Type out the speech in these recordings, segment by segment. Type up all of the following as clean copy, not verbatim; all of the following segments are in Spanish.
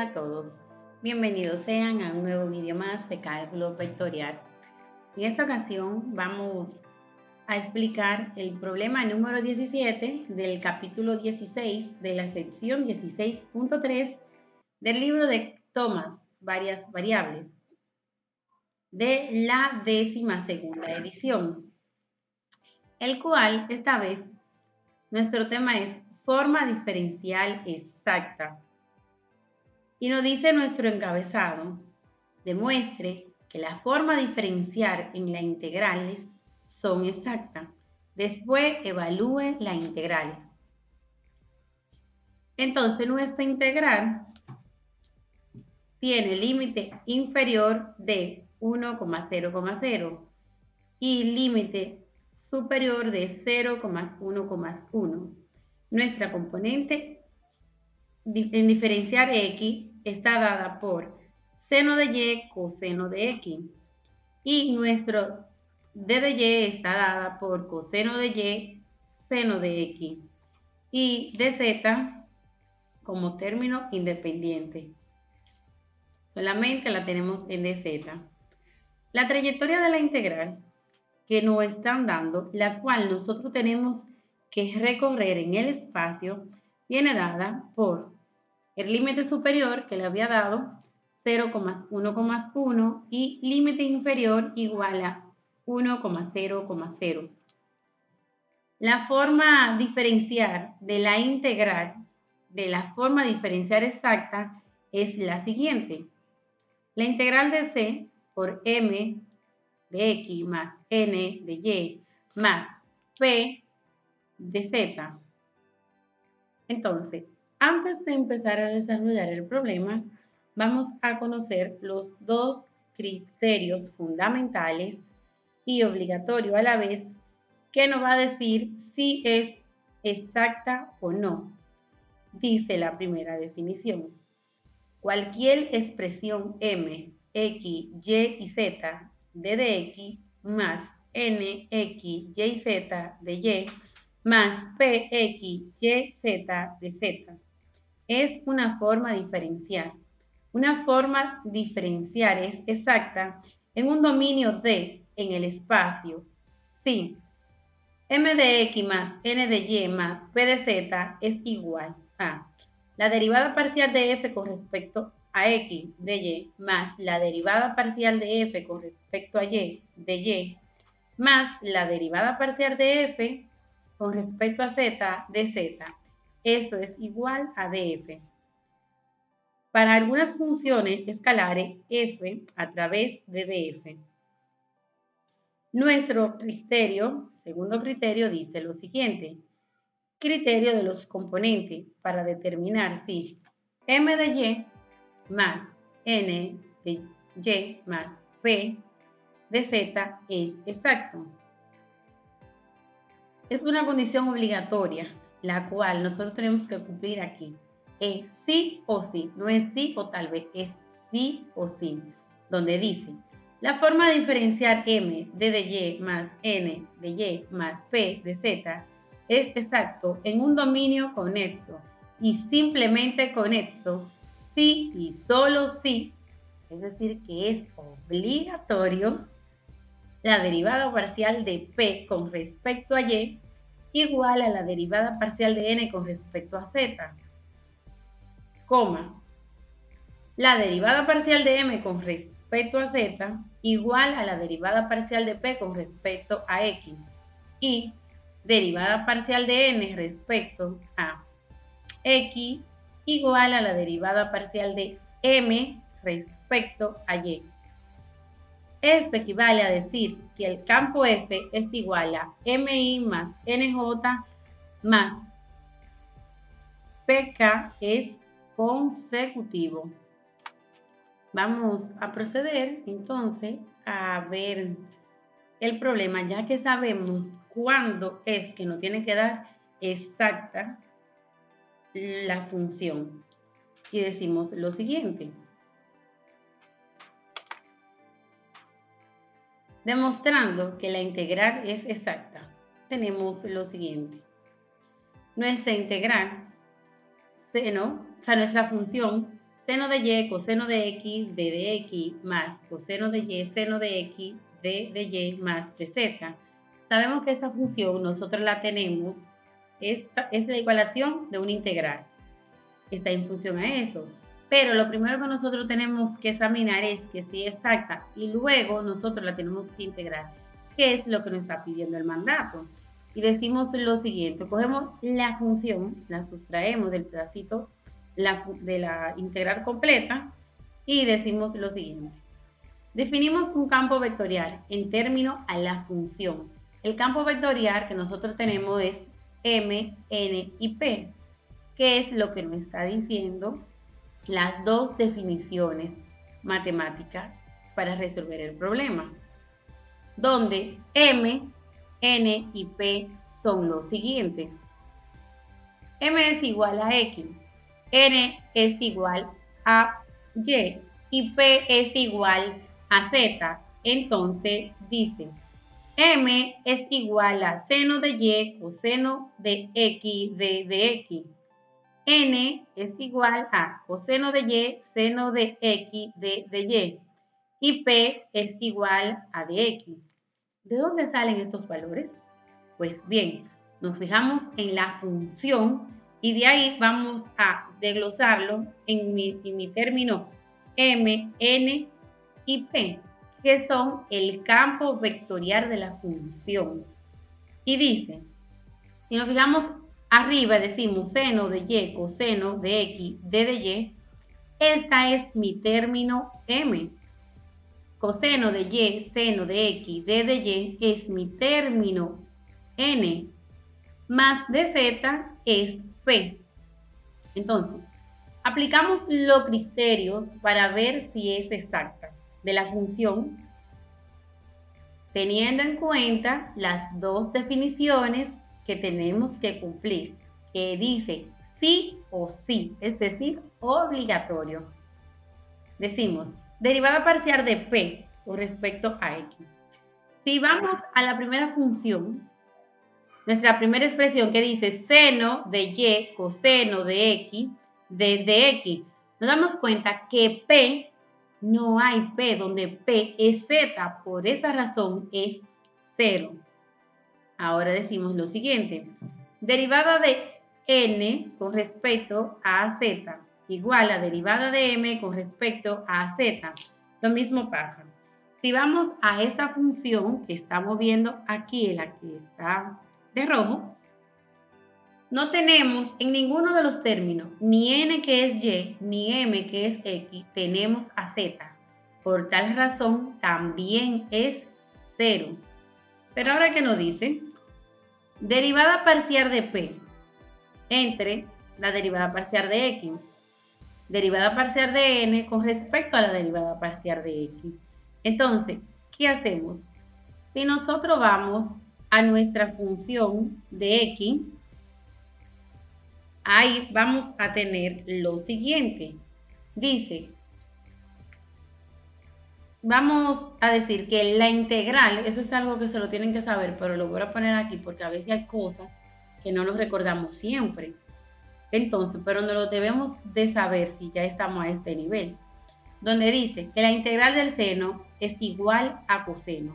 Hola a todos, bienvenidos sean a un nuevo vídeo más de cálculo vectorial. En esta ocasión vamos a explicar el problema número 17 del capítulo 16 de la sección 16.3 del libro de Thomas, varias variables, de la 12ª edición, el cual esta vez nuestro tema es forma diferencial exacta. Y nos dice nuestro encabezado, demuestre que la forma diferencial en las integrales son exactas. Después evalúe las integrales. Entonces nuestra integral tiene límite inferior de 1,0,0 y límite superior de 0,1,1. Nuestra componente en diferenciar x está dada por seno de y coseno de x y nuestro d de y está dada por coseno de y seno de x y dz como término independiente. Solamente la tenemos en dz. La trayectoria de la integral que nos están dando, la cual nosotros tenemos que recorrer en el espacio, viene dada por el límite superior que le había dado 0,1,1 y límite inferior igual a 1,0,0. La forma diferencial de la integral de la forma diferencial exacta es la siguiente. La integral de c por m de x más n de y más p de z. Entonces, antes de empezar a desarrollar el problema, vamos a conocer los dos criterios fundamentales y obligatorios a la vez que nos va a decir si es exacta o no. Dice la primera definición. Cualquier expresión m, x, y y z de x más n, x, y y z de y más p, x, y, z de z. Es una forma diferencial. Una forma diferencial es exacta en un dominio D en el espacio. Si m de x más n de y más p de z es igual a la derivada parcial de f con respecto a x de y más la derivada parcial de f con respecto a y de y más la derivada parcial de f con respecto a z de z. Eso es igual a df. Para algunas funciones escalares, f a través de df. Nuestro criterio, segundo criterio, dice lo siguiente. Criterio de los componentes para determinar si m de y más n de y más p de z es exacto. Es una condición obligatoria, la cual nosotros tenemos que cumplir aquí. Es sí o sí, no es sí o tal vez, es sí o sí, donde dice, la forma de diferenciar m de y más n de y más p de z es exacto en un dominio conexo y simplemente conexo sí y solo sí, es decir, que es obligatorio la derivada parcial de p con respecto a y igual a la derivada parcial de n con respecto a z, coma, la derivada parcial de m con respecto a z igual a la derivada parcial de p con respecto a x y derivada parcial de n respecto a x igual a la derivada parcial de m respecto a y. Esto equivale a decir que el campo F es igual a MI más NJ más PK es consecutivo. Vamos a proceder entonces a ver el problema, ya que sabemos cuándo es que nos tiene que dar exacta la función. Y decimos lo siguiente. Demostrando que la integral es exacta, tenemos lo siguiente. Nuestra integral, nuestra función seno de y, coseno de x, d de x, más coseno de y, seno de x, d de y, más de z. Sabemos que esta función nosotros la tenemos, esta es la igualación de una integral. Está en función a eso. Pero lo primero que nosotros tenemos que examinar es que si es exacta y luego nosotros la tenemos que integrar, que es lo que nos está pidiendo el mandato. Y decimos lo siguiente, cogemos la función, la sustraemos del pedacito de la integral completa y decimos lo siguiente. Definimos un campo vectorial en términos a la función. El campo vectorial que nosotros tenemos es M, N y P, que es lo que nos está diciendo las dos definiciones matemáticas para resolver el problema, donde M, N y P son los siguientes. M es igual a X, N es igual a Y y P es igual a Z. Entonces dice, M es igual a seno de Y coseno de X de X. N es igual a coseno de Y, seno de X de Y. Y P es igual a de X. ¿De dónde salen estos valores? Pues bien, nos fijamos en la función y de ahí vamos a desglosarlo en mi término M, N y P, que son el campo vectorial de la función. Y dice, si nos fijamos arriba, decimos seno de Y, coseno de X, d de Y, esta es mi término M. Coseno de Y, seno de X, d de Y es mi término N, más de Z es P. Entonces, aplicamos los criterios para ver si es exacta de la función, teniendo en cuenta las dos definiciones que tenemos que cumplir, que dice sí o sí, es decir, obligatorio. Decimos, derivada parcial de P con respecto a X. Si vamos a la primera función, nuestra primera expresión que dice seno de Y coseno de X de X, nos damos cuenta que P, no hay P, donde P es Z, por esa razón es 0. Ahora decimos lo siguiente, derivada de N con respecto a Z igual a derivada de M con respecto a Z. Lo mismo pasa. Si vamos a esta función que estamos viendo aquí, la que está de rojo, no tenemos en ninguno de los términos ni N que es Y, ni M que es X, tenemos a Z. Por tal razón también es 0. Pero ahora, ¿qué nos dice? Derivada parcial de P entre la derivada parcial de X. Derivada parcial de N con respecto a la derivada parcial de X. Entonces, ¿qué hacemos? Si nosotros vamos a nuestra función de X, ahí vamos a tener lo siguiente. Dice, vamos a decir que la integral, eso es algo que se lo tienen que saber, pero lo voy a poner aquí porque a veces hay cosas que no nos recordamos siempre. Entonces, pero no lo debemos de saber si ya estamos a este nivel, donde dice que la integral del seno es igual a coseno.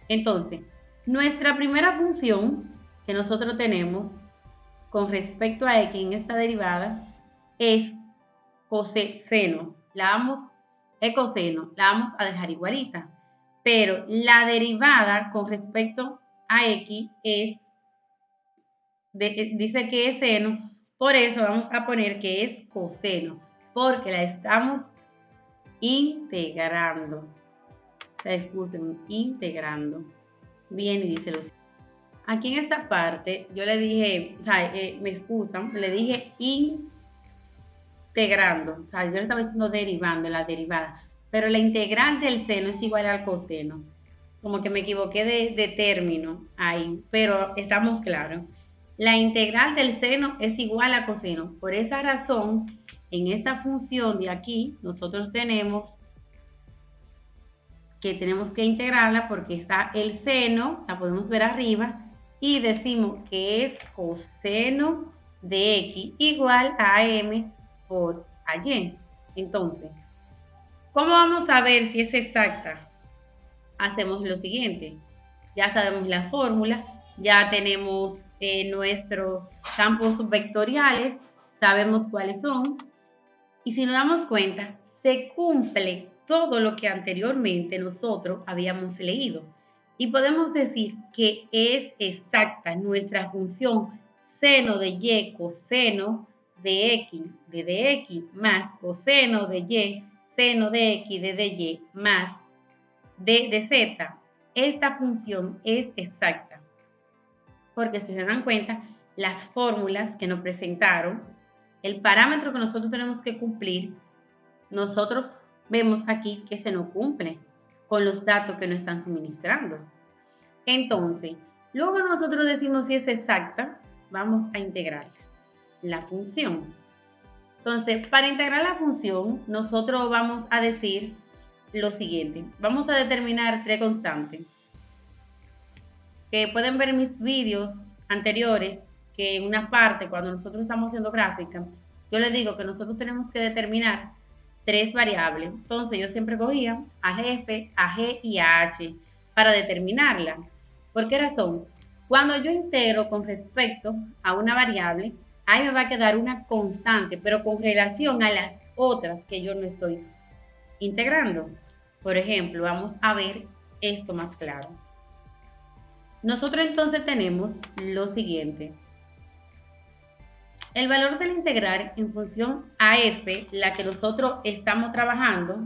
Entonces, nuestra primera función que nosotros tenemos con respecto a X en esta derivada es coseno. Coseno, la vamos a dejar igualita. Pero la derivada con respecto a X dice que es seno, por eso vamos a poner que es coseno, porque la estamos integrando. Integrando. Bien, y dice lo siguiente. Aquí en esta parte yo le dije, me excusan, le dije integrando, o sea, yo le estaba diciendo derivando, la derivada, pero la integral del seno es igual al coseno. Como que me equivoqué de término ahí, pero estamos claros. La integral del seno es igual a coseno. Por esa razón, en esta función de aquí, nosotros tenemos que integrarla porque está el seno, la podemos ver arriba, y decimos que es coseno de X igual a M por a Y. Entonces, ¿cómo vamos a ver si es exacta? Hacemos lo siguiente. Ya sabemos la fórmula, ya tenemos nuestros campos vectoriales, sabemos cuáles son. Y si nos damos cuenta, se cumple todo lo que anteriormente nosotros habíamos leído. Y podemos decir que es exacta nuestra función seno de y coseno de x de dx más coseno de y seno de x de dy más d de z. Esta función es exacta. Porque si se dan cuenta, las fórmulas que nos presentaron, el parámetro que nosotros tenemos que cumplir, nosotros vemos aquí que se nos cumple con los datos que nos están suministrando. Entonces, luego nosotros decimos si es exacta, vamos a integrar la función. Entonces, para integrar la función, nosotros vamos a decir lo siguiente. Vamos a determinar tres constantes. Que pueden ver mis vídeos anteriores, que en una parte, cuando nosotros estamos haciendo gráfica, yo les digo que nosotros tenemos que determinar tres variables. Entonces, yo siempre cogía a F, a G y a H para determinarla. ¿Por qué razón? Cuando yo integro con respecto a una variable, ahí me va a quedar una constante, pero con relación a las otras que yo no estoy integrando. Por ejemplo, vamos a ver esto más claro. Nosotros entonces tenemos lo siguiente. El valor del integral en función a f, la que nosotros estamos trabajando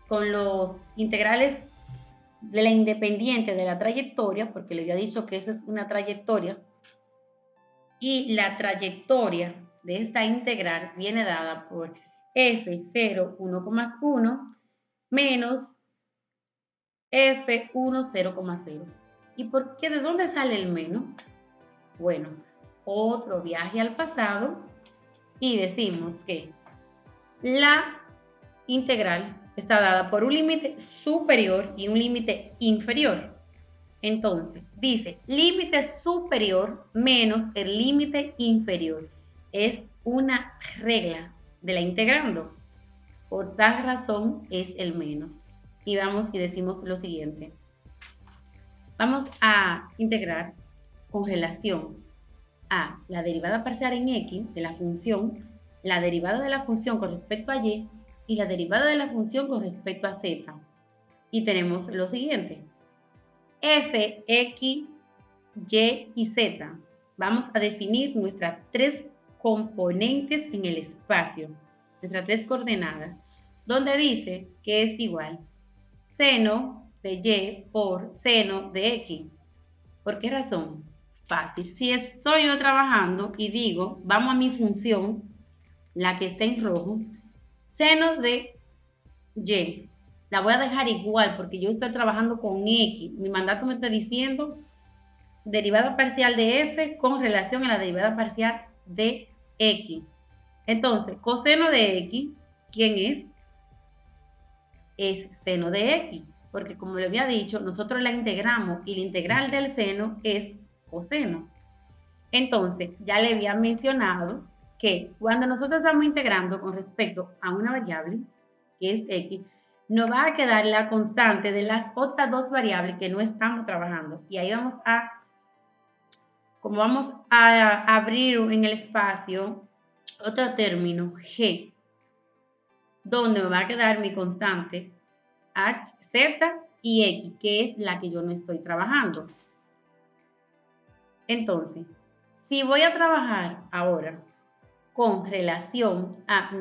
con los integrales de la independiente de la trayectoria, porque le había dicho que eso es una trayectoria, y la trayectoria de esta integral viene dada por f0, 1,1 menos f1, 0,0. ¿Y por qué? ¿De dónde sale el menos? Bueno, otro viaje al pasado y decimos que la integral está dada por un límite superior y un límite inferior. Entonces, dice límite superior menos el límite inferior. Es una regla de la integrando. Por tal razón es el menos. Y vamos y decimos lo siguiente. Vamos a integrar con relación a la derivada parcial en x de la función, la derivada de la función con respecto a y la derivada de la función con respecto a z. Y tenemos lo siguiente. F, x, y y z. Vamos a definir nuestras tres componentes en el espacio, nuestras tres coordenadas, donde dice que es igual seno de y por seno de x. ¿Por qué razón? Fácil. Si estoy yo trabajando y digo, vamos a mi función, la que está en rojo, seno de y, la voy a dejar igual porque yo estoy trabajando con x. Mi mandato me está diciendo derivada parcial de f con relación a la derivada parcial de x. Entonces, coseno de x, ¿quién es? Es seno de x, porque como le había dicho, nosotros la integramos y la integral del seno es coseno. Entonces, ya le había mencionado que cuando nosotros estamos integrando con respecto a una variable, que es x, nos va a quedar la constante de las otras dos variables que no estamos trabajando. Y ahí vamos a, como vamos a abrir en el espacio otro término, g, donde me va a quedar mi constante h, z y x, que es la que yo no estoy trabajando. Entonces, si voy a trabajar ahora con relación a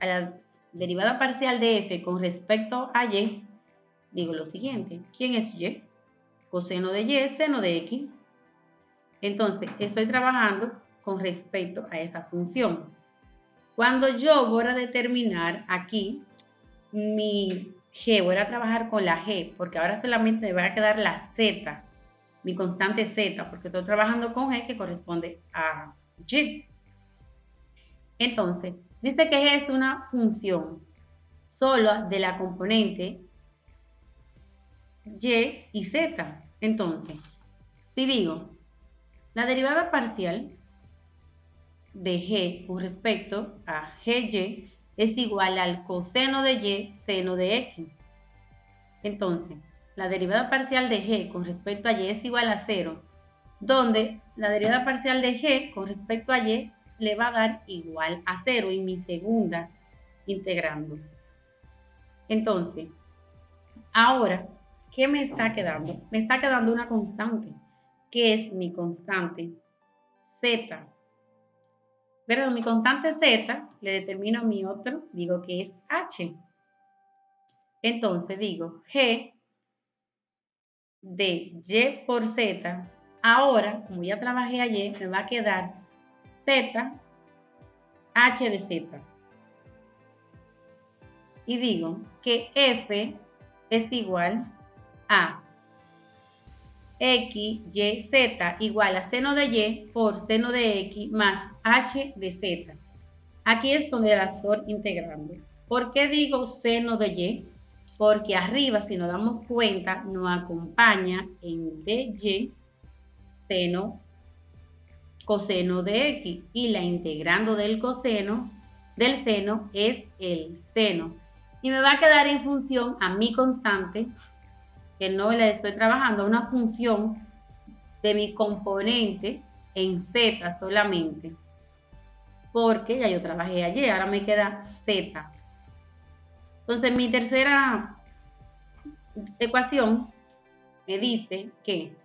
la derivada parcial de f con respecto a y, digo lo siguiente. ¿Quién es y? Coseno de y, seno de x. Entonces, estoy trabajando con respecto a esa función. Cuando yo voy a determinar aquí mi g, voy a trabajar con la g, porque ahora solamente me va a quedar la z, mi constante z, porque estoy trabajando con g que corresponde a y. Entonces, dice que g es una función solo de la componente y y z. Entonces, si digo la derivada parcial de g con respecto a gy, es igual al coseno de y seno de x. Entonces, la derivada parcial de g con respecto a y es igual a 0, donde la derivada parcial de g con respecto a y le va a dar igual a 0 en mi segunda integrando. Entonces, ahora, ¿qué me está quedando? Me está quedando una constante, que es mi constante z. Pero mi constante z le determino mi otro, digo que es h. Entonces digo g de y por z. Ahora, como ya trabajé ayer, me va a quedar z, h de z. Y digo que f es igual a x, y, z igual a seno de y por seno de x más h de z. Aquí es donde la estoy integrando. ¿Por qué digo seno de y? Porque arriba, si nos damos cuenta, nos acompaña en dy seno coseno de x y la integrando del coseno del seno es el seno. Y me va a quedar en función a mi constante, que no la estoy trabajando, una función de mi componente en z solamente. Porque ya yo trabajé ayer, ahora me queda z. Entonces mi tercera ecuación me dice que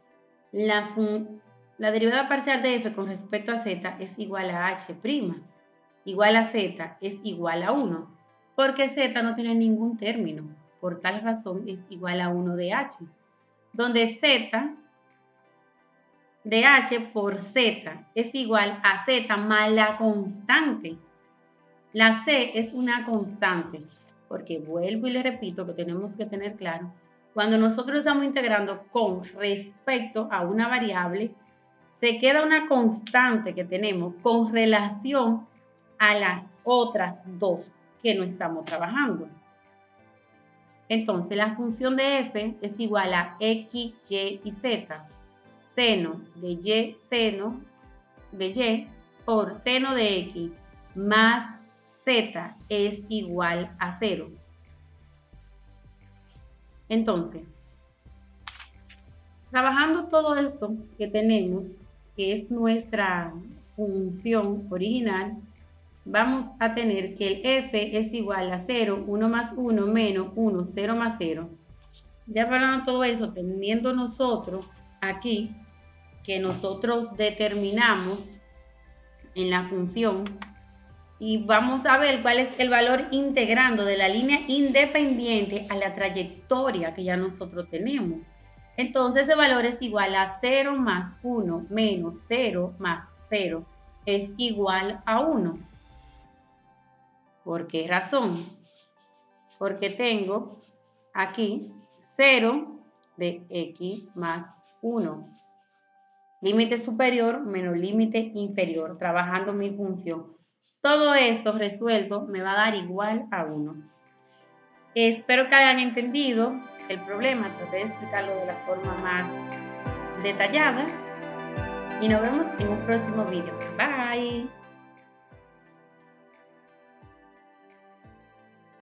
la derivada parcial de f con respecto a z es igual a h', igual a z es igual a 1, porque z no tiene ningún término, por tal razón es igual a 1 de h, donde z de h por z es igual a z más la constante. La c es una constante, porque vuelvo y le repito que tenemos que tener claro, cuando nosotros estamos integrando con respecto a una variable, se queda una constante que tenemos con relación a las otras dos que no estamos trabajando. Entonces, la función de f es igual a x, y y z. Seno de y, seno de y por seno de x más z es igual a 0. Entonces, trabajando todo esto que tenemos, que es nuestra función original, vamos a tener que el f es igual a 0, 1 más 1 menos 1, 0 más 0. Ya hablando todo eso, teniendo nosotros aquí que nosotros determinamos en la función y vamos a ver cuál es el valor integrando de la línea independiente a la trayectoria que ya nosotros tenemos. Entonces ese valor es igual a 0 más 1 menos 0 más 0 es igual a 1. ¿Por qué razón? Porque tengo aquí 0 de x más 1. Límite superior menos límite inferior, trabajando mi función. Todo eso resuelto me va a dar igual a 1. Espero que hayan entendido el problema, traté de explicarlo de la forma más detallada y nos vemos en un próximo video. Bye.